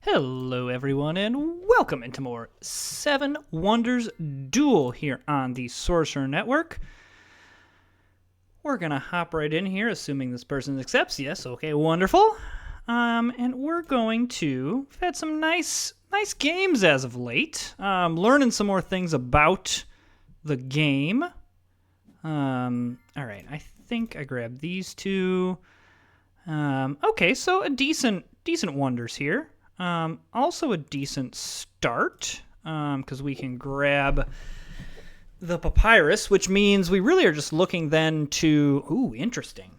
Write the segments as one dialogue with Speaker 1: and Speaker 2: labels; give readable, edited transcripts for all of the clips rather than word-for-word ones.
Speaker 1: Hello everyone and welcome into more 7 Wonders Duel here on the Sorcerer Network. We're going to hop right in here, assuming this person accepts. Yes, okay, wonderful. And we're going to... We've had some nice games as of late. Learning some more things about the game. Alright, I think I grabbed these two. Okay, so a decent Wonders here. Also a decent start, because we can grab the papyrus, which means we really are just looking then to... Ooh, interesting.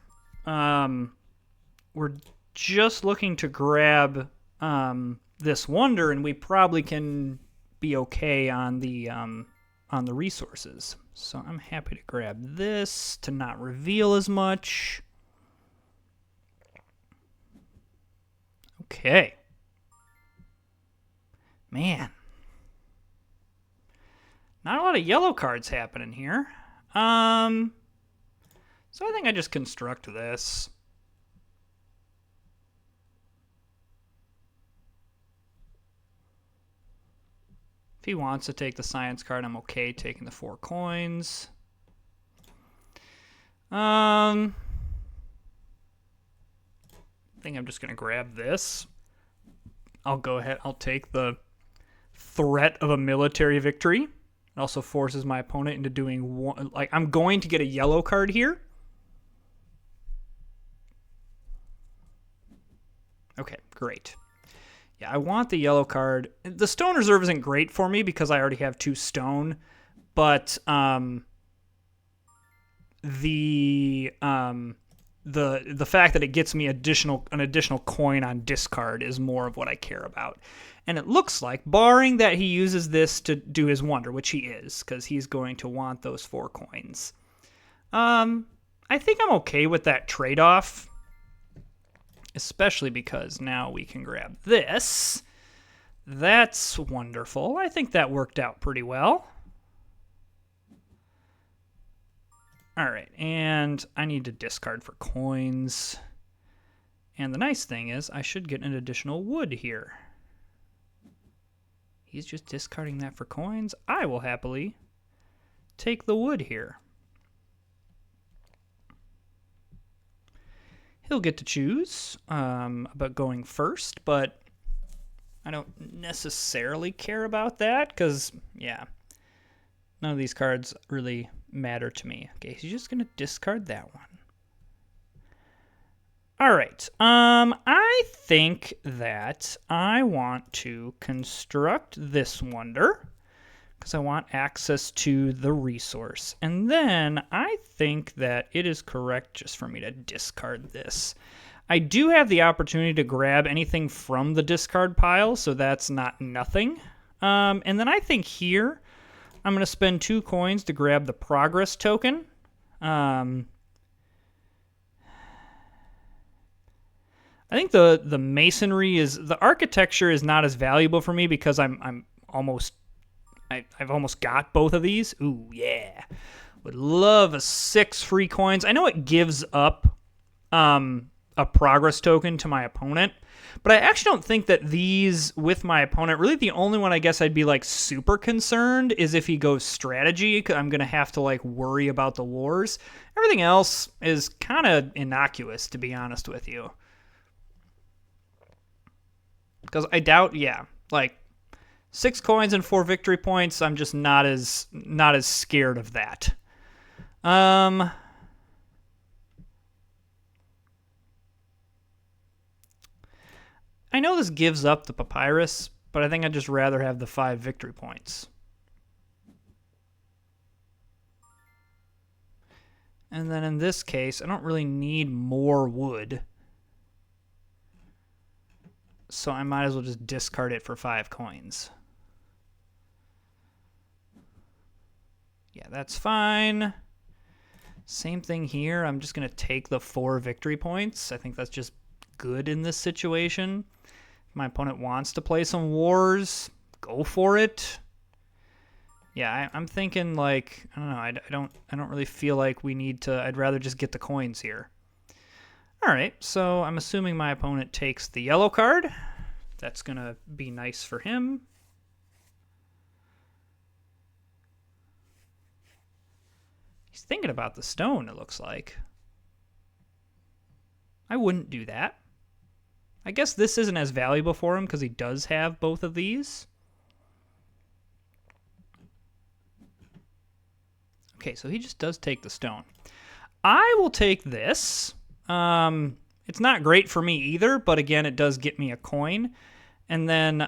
Speaker 1: We're just looking to grab this wonder, and we probably can be okay on the resources. So I'm happy to grab this to not reveal as much. Okay. Man. Not a lot of yellow cards happening here. So I think I just construct this. If he wants to take the science card, I'm okay taking the 4 coins. I think I'm just going to grab this. I'll go ahead. I'll take the threat of a military victory. It also forces my opponent into doing one. Like, I'm going to get a yellow card here. Okay, great. Yeah, I want the yellow card. The stone reserve isn't great for me because I already have 2 stone, but the fact that it gets me an additional coin on discard is more of what I care about. And it looks like, barring that he uses this to do his wonder, which he is, because he's going to want those 4 coins. I think I'm okay with that trade-off, especially because now we can grab this. That's wonderful. I think that worked out pretty well. All right, and I need to discard for coins. And the nice thing is I should get an additional wood here. He's just discarding that for coins. I will happily take the wood here. He'll get to choose about going first, but I don't necessarily care about that because, yeah, none of these cards really matter to me. Okay, he's just going to discard that one. All right. I think that I want to construct this wonder because I want access to the resource. And then I think that it is correct just for me to discard this. I do have the opportunity to grab anything from the discard pile, so that's not nothing. And then I think here I'm going to spend 2 coins to grab the progress token. I think the masonry is... The architecture is not as valuable for me because I've almost got both of these. Ooh, yeah. Would love a 6 free coins. I know it gives up a progress token to my opponent, but I actually don't think that these with my opponent, really the only one I guess I'd be like super concerned is if he goes strategy. I'm going to have to like worry about the wars. Everything else is kind of innocuous, to be honest with you. Because I doubt, yeah, like 6 coins and 4 victory points, I'm just not as scared of that. I know this gives up the papyrus, but I think I'd just rather have the 5 victory points. And then in this case, I don't really need more wood. So I might as well just discard it for 5 coins. Yeah, that's fine. Same thing here. I'm just going to take the 4 victory points. I think that's just good in this situation. If my opponent wants to play some wars, go for it. Yeah, I'm thinking like, I don't know, I don't really feel like we need to... I'd rather just get the coins here. All right, so I'm assuming my opponent takes the yellow card. That's going to be nice for him. He's thinking about the stone, it looks like. I wouldn't do that. I guess this isn't as valuable for him because he does have both of these. Okay, so he just does take the stone. I will take this. It's not great for me either, but again, it does get me a coin. And then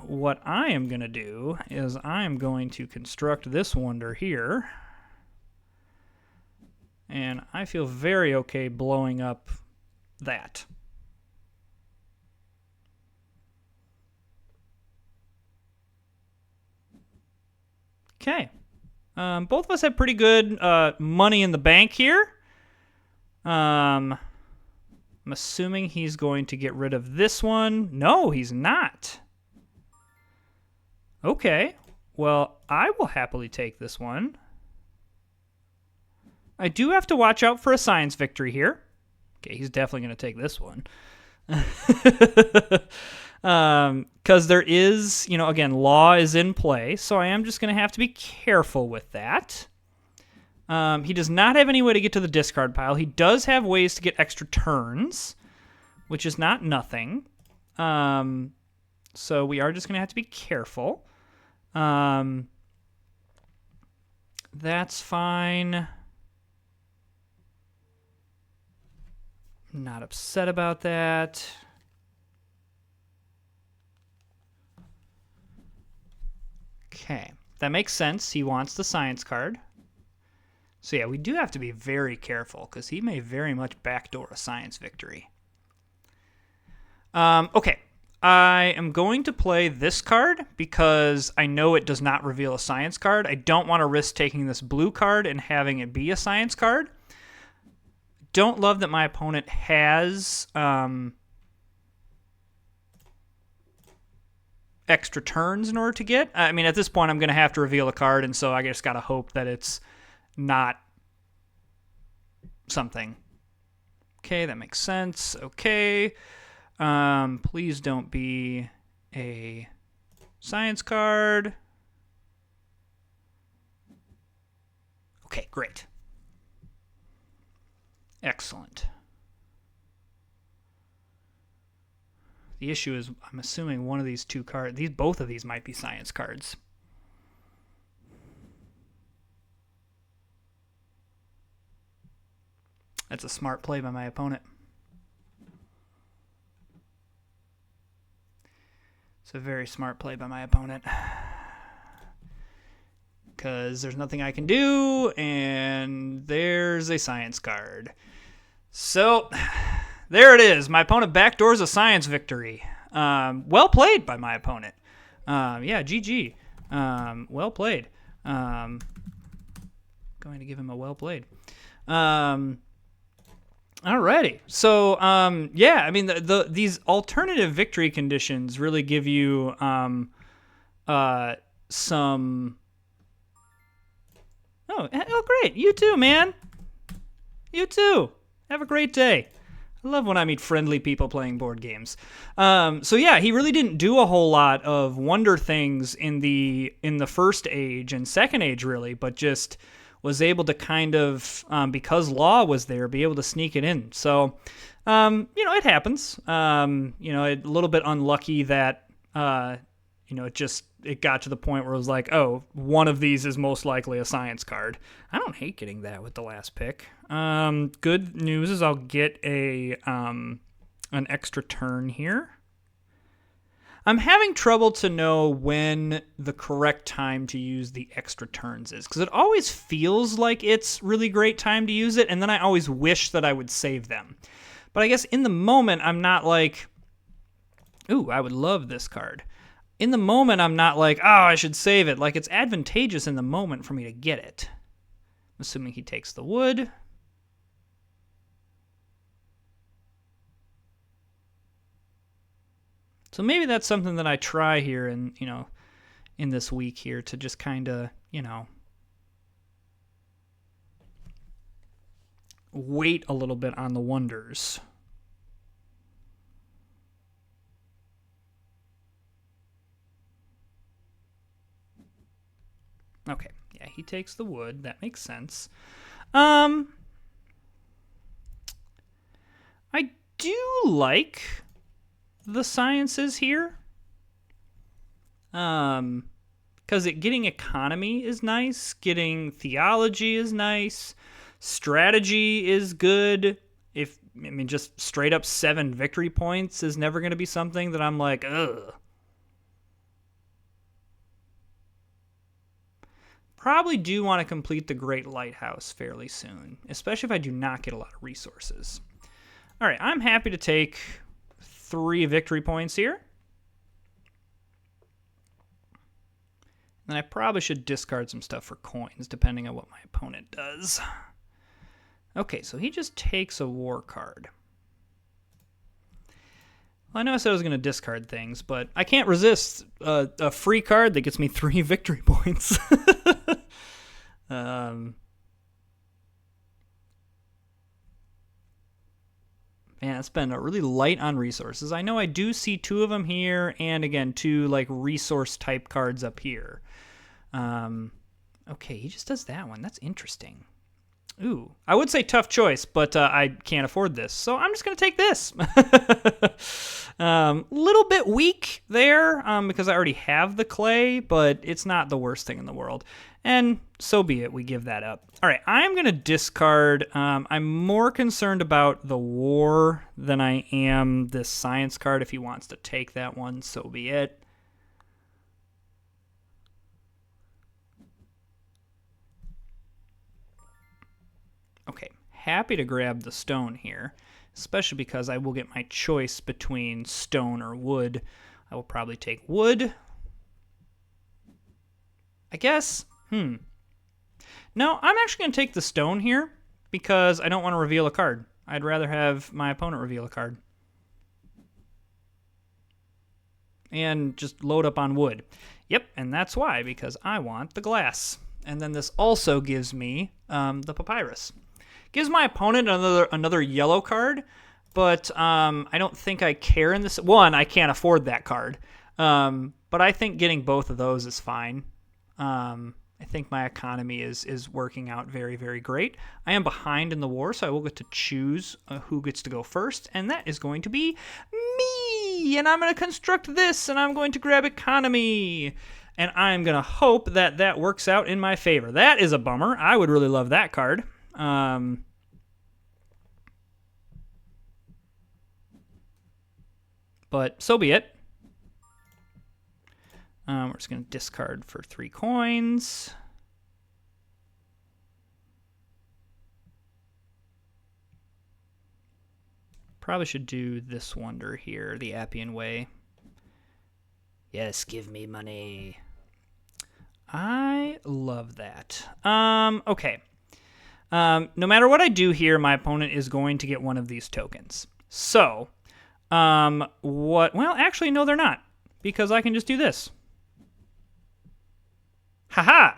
Speaker 1: what I am going to do is I am going to construct this wonder here. And I feel very okay blowing up that. Okay. Both of us have pretty good money in the bank here. I'm assuming he's going to get rid of this one. No, he's not. Okay. Well, I will happily take this one. I do have to watch out for a science victory here. Okay, he's definitely going to take this one. Because there is, again, law is in play, so I am just going to have to be careful with that. He does not have any way to get to the discard pile. He does have ways to get extra turns, which is not nothing. So we are just going to have to be careful. That's fine. Not upset about that. Okay, that makes sense. He wants the science card. So yeah, we do have to be very careful because he may very much backdoor a science victory. Okay, I am going to play this card because I know it does not reveal a science card. I don't want to risk taking this blue card and having it be a science card. Don't love that my opponent has extra turns in order to get. I mean, at this point, I'm going to have to reveal a card, and so I just got to hope that it's not something. Okay, that makes sense. Okay. Please don't be a science card. Okay, great. Excellent. The issue is I'm assuming one of these two cards, both of these might be science cards. That's a smart play by my opponent. It's a very smart play by my opponent. Because there's nothing I can do, and there's a science card. So, there it is. My opponent backdoors a science victory. Well played by my opponent. Yeah, GG. Well played. Going to give him a well played. Alrighty. So, yeah, I mean, these alternative victory conditions really give you some... Oh, great. You too, man. You too. Have a great day. I love when I meet friendly people playing board games. So yeah, he really didn't do a whole lot of wonder things in the first age and second age, really, but just was able to kind of, because law was there, be able to sneak it in. So, it happens. A little bit unlucky that, it got to the point where it was like, oh, one of these is most likely a science card. I don't hate getting that with the last pick. Good news is I'll get an extra turn here. I'm having trouble to know when the correct time to use the extra turns is, because it always feels like it's really great time to use it, and then I always wish that I would save them. But I guess in the moment, I'm not like, ooh, I would love this card. In the moment, I'm not like, oh, I should save it. Like, it's advantageous in the moment for me to get it. I'm assuming he takes the wood. So maybe that's something that I try here in this week here to just kind of, wait a little bit on the wonders. Okay, yeah, he takes the wood. That makes sense. I do like the sciences here. Because getting economy is nice, getting theology is nice, strategy is good. Just straight up 7 victory points is never going to be something that I'm like, ugh. Probably do want to complete the Great Lighthouse fairly soon, especially if I do not get a lot of resources. All right, I'm happy to take 3 victory points here. And I probably should discard some stuff for coins, depending on what my opponent does. Okay, so he just takes a war card. Well, I know I said I was going to discard things, but I can't resist a free card that gets me 3 victory points. Man, it's been really light on resources. I know I do see 2 of them here, and again, 2 like resource type cards up here. Okay, he just does that one. That's interesting. Ooh, I would say tough choice, but I can't afford this, so I'm just going to take this. Little bit weak there because I already have the clay, but it's not the worst thing in the world. And so be it, we give that up. All right, I'm going to discard. I'm more concerned about the war than I am this science card. If he wants to take that one, so be it. Okay, happy to grab the stone here, especially because I will get my choice between stone or wood. I will probably take wood. I guess. No, I'm actually going to take the stone here because I don't want to reveal a card. I'd rather have my opponent reveal a card. And just load up on wood. Yep, and that's why, because I want the glass. And then this also gives me the papyrus. Gives my opponent another yellow card, but I don't think I care in this. One, I can't afford that card. But I think getting both of those is fine. I think my economy is working out very, very great. I am behind in the war, so I will get to choose who gets to go first, and that is going to be me. And I'm going to construct this, and I'm going to grab economy. And I'm going to hope that that works out in my favor. That is a bummer. I would really love that card. But so be it. We're just going to discard for 3 coins. Probably should do this wonder here, the Appian Way. Yes, give me money. I love that. Okay. No matter what I do here, my opponent is going to get one of these tokens. So, what? Well, actually, no, they're not, because I can just do this. Haha!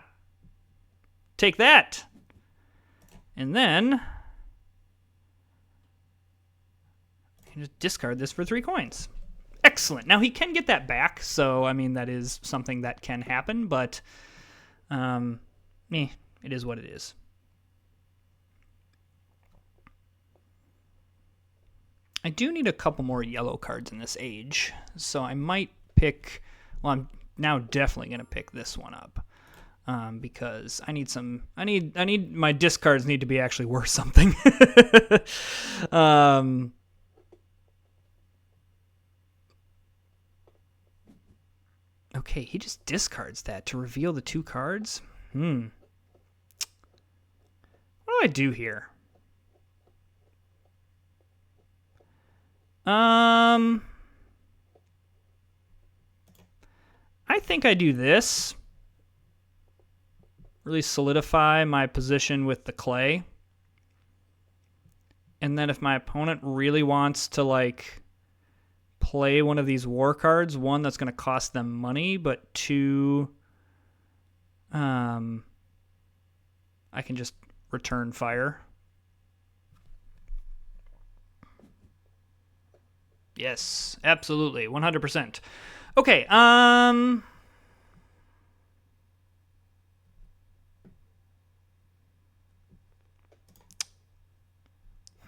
Speaker 1: Take that. And then I can just discard this for 3 coins. Excellent. Now he can get that back, so I mean that is something that can happen, but it is what it is. I do need a couple more yellow cards in this age, so I might pick. Well, I'm now definitely going to pick this one up because I need some. I need my discards need to be actually worth something. Okay, he just discards that to reveal the 2 cards. What do I do here? I think I do this. Really solidify my position with the clay. And then if my opponent really wants to, like, play one of these war cards, one that's going to cost them money, but 2, I can just return fire. Yes, absolutely, 100%. Okay,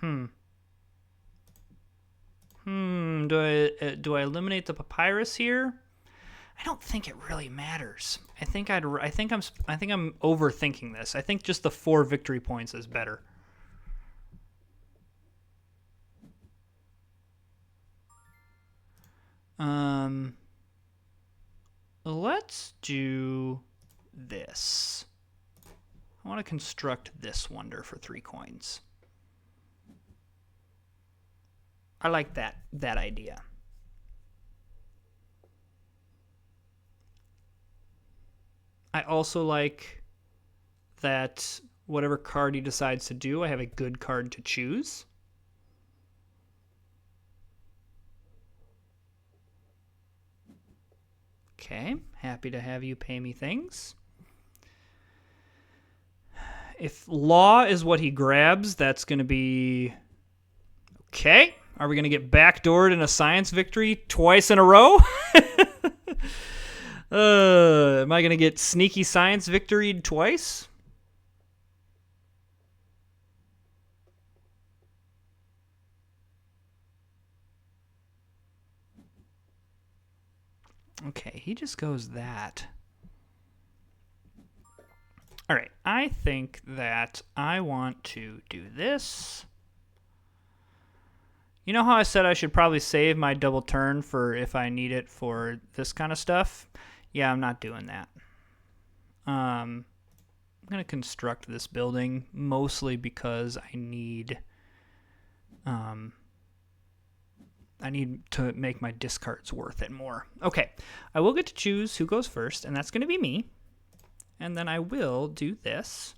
Speaker 1: Do I eliminate the papyrus here? I don't think it really matters. I think I'm overthinking this. I think just the 4 victory points is better. Let's do this. I want to construct this wonder for 3 coins. I like that idea. I also like that whatever card he decides to do, I have a good card to choose. Okay, happy to have you pay me things. If law is what he grabs, that's going to be... Okay, are we going to get backdoored in a science victory twice in a row? Am I going to get sneaky science victoried twice? Okay, he just goes that. All right, I think that I want to do this. You know how I said I should probably save my double turn for if I need it for this kind of stuff? Yeah, I'm not doing that. I'm going to construct this building mostly because I need to make my discards worth it more. Okay, I will get to choose who goes first, and that's going to be me. And then I will do this.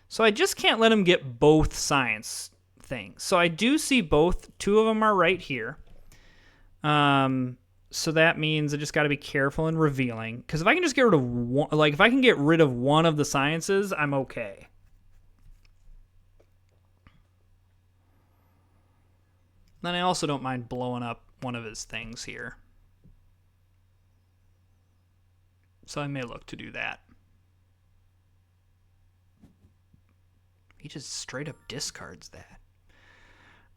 Speaker 1: So I just can't let him get both science things. So I do see both. 2 of them are right here. So that means I just got to be careful in revealing. Because if I can just get rid of one, like if I can get rid of one of the sciences, I'm okay. Then I also don't mind blowing up one of his things here. So I may look to do that. He just straight up discards that.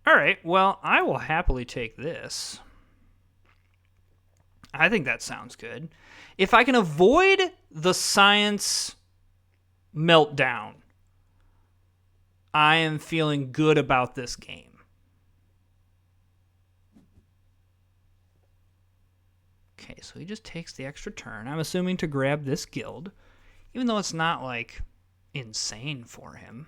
Speaker 1: All right, well, I will happily take this. I think that sounds good. If I can avoid the science meltdown, I am feeling good about this game. Okay, so he just takes the extra turn. I'm assuming to grab this guild, even though it's not, like, insane for him.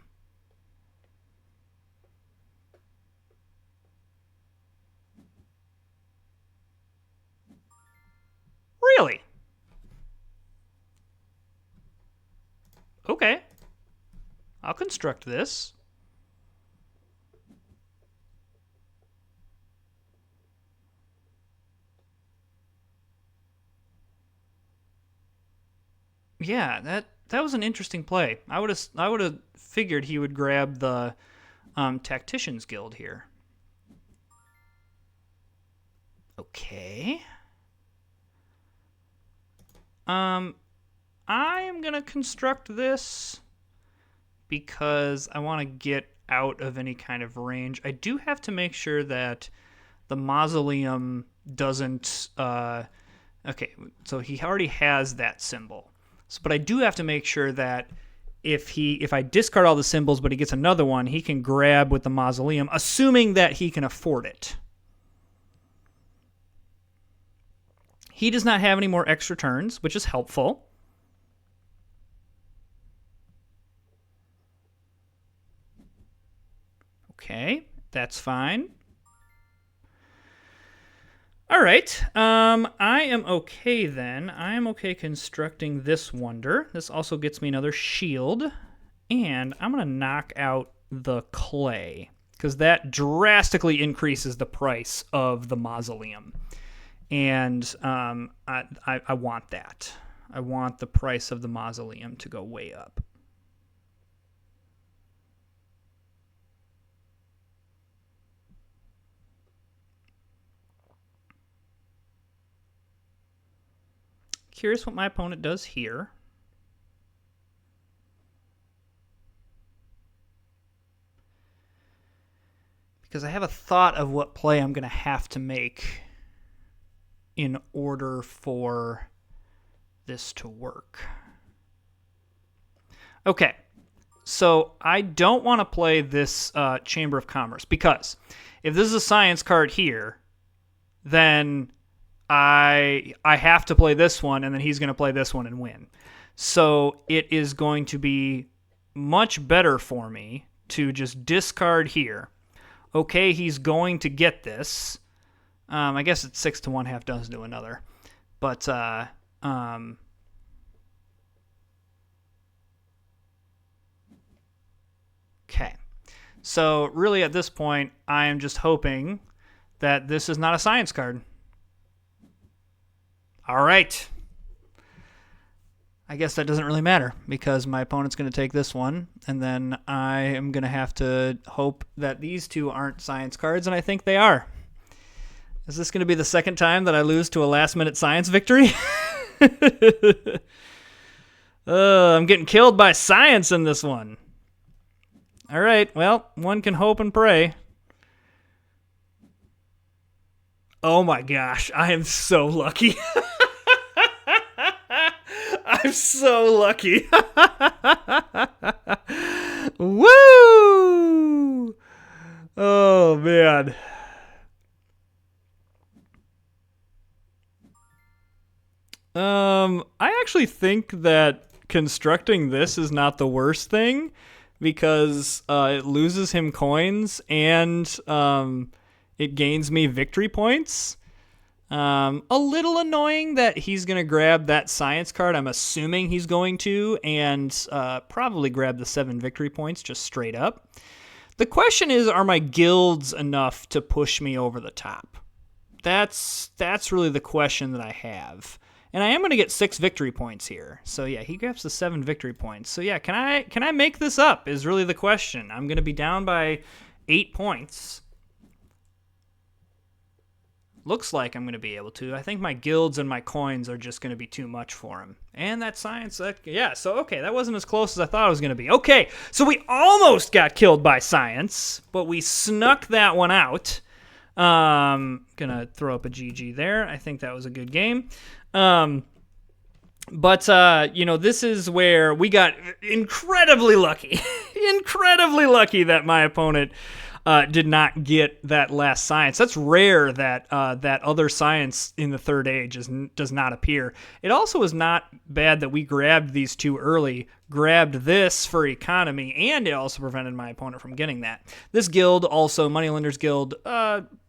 Speaker 1: Really? Okay. I'll construct this. Yeah, that was an interesting play. I would have figured he would grab the Tactician's Guild here. Okay. I am going to construct this because I want to get out of any kind of range. I do have to make sure that the mausoleum doesn't... okay, so he already has that symbol. So, but I do have to make sure that if I discard all the symbols but he gets another one, he can grab with the mausoleum, assuming that he can afford it. He does not have any more extra turns, which is helpful. Okay, that's fine. All right, I am okay then. I am okay constructing this wonder. This also gets me another shield. And I'm going to knock out the clay, because that drastically increases the price of the mausoleum. And I want that. I want the price of the mausoleum to go way up. Curious what my opponent does here. because I have a thought of what play I'm going to have to make in order for this to work. Okay, so I don't want to play this Chamber of Commerce, because if this is a science card here, then I have to play this one, and then he's going to play this one and win. So it is going to be much better for me to just discard here. Okay, he's going to get this. I guess it's 6 to 1, half dozen to another. But, okay. So really at this point, I am just hoping that this is not a science card. All right. I guess that doesn't really matter, because my opponent's going to take this one, and then I am going to have to hope that these two aren't science cards, and I think they are. Is this going to be the second time that I lose to a last-minute science victory? I'm getting killed by science in this one. All right, well, one can hope and pray. Oh my gosh, I am so lucky. I'm so lucky. Woo! Oh, man. I actually think that constructing this is not the worst thing, because it loses him coins and it gains me victory points. A little annoying that he's going to grab that science card. I'm assuming he's going to, and probably grab the 7 victory points just straight up. The question is, are my guilds enough to push me over the top? That's really the question that I have. And I am going to get 6 victory points here. So yeah, he grabs the 7 victory points. So yeah, can I make this up is really the question. I'm going to be down by 8 points. Looks like I'm going to be able to. I think my guilds and my coins are just going to be too much for him. And that science, yeah, so okay, that wasn't as close as I thought it was going to be. Okay, so we almost got killed by science, but we snuck that one out. Gonna throw up a GG there. I think that was a good game. But this is where we got incredibly lucky. Incredibly lucky that my opponent did not get that last science. That's rare that that other science in the third age does not appear. It also is not bad that we grabbed these two early, grabbed this for economy, and it also prevented my opponent from getting that. This guild, also Moneylenders Guild,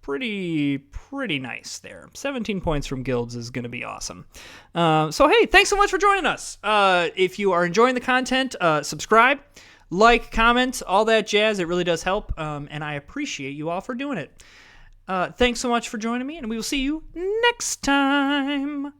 Speaker 1: pretty nice there. 17 points from guilds is going to be awesome. So hey, thanks so much for joining us. If you are enjoying the content, subscribe. Like, comment, all that jazz. It really does help, and I appreciate you all for doing it. Thanks so much for joining me, and we will see you next time.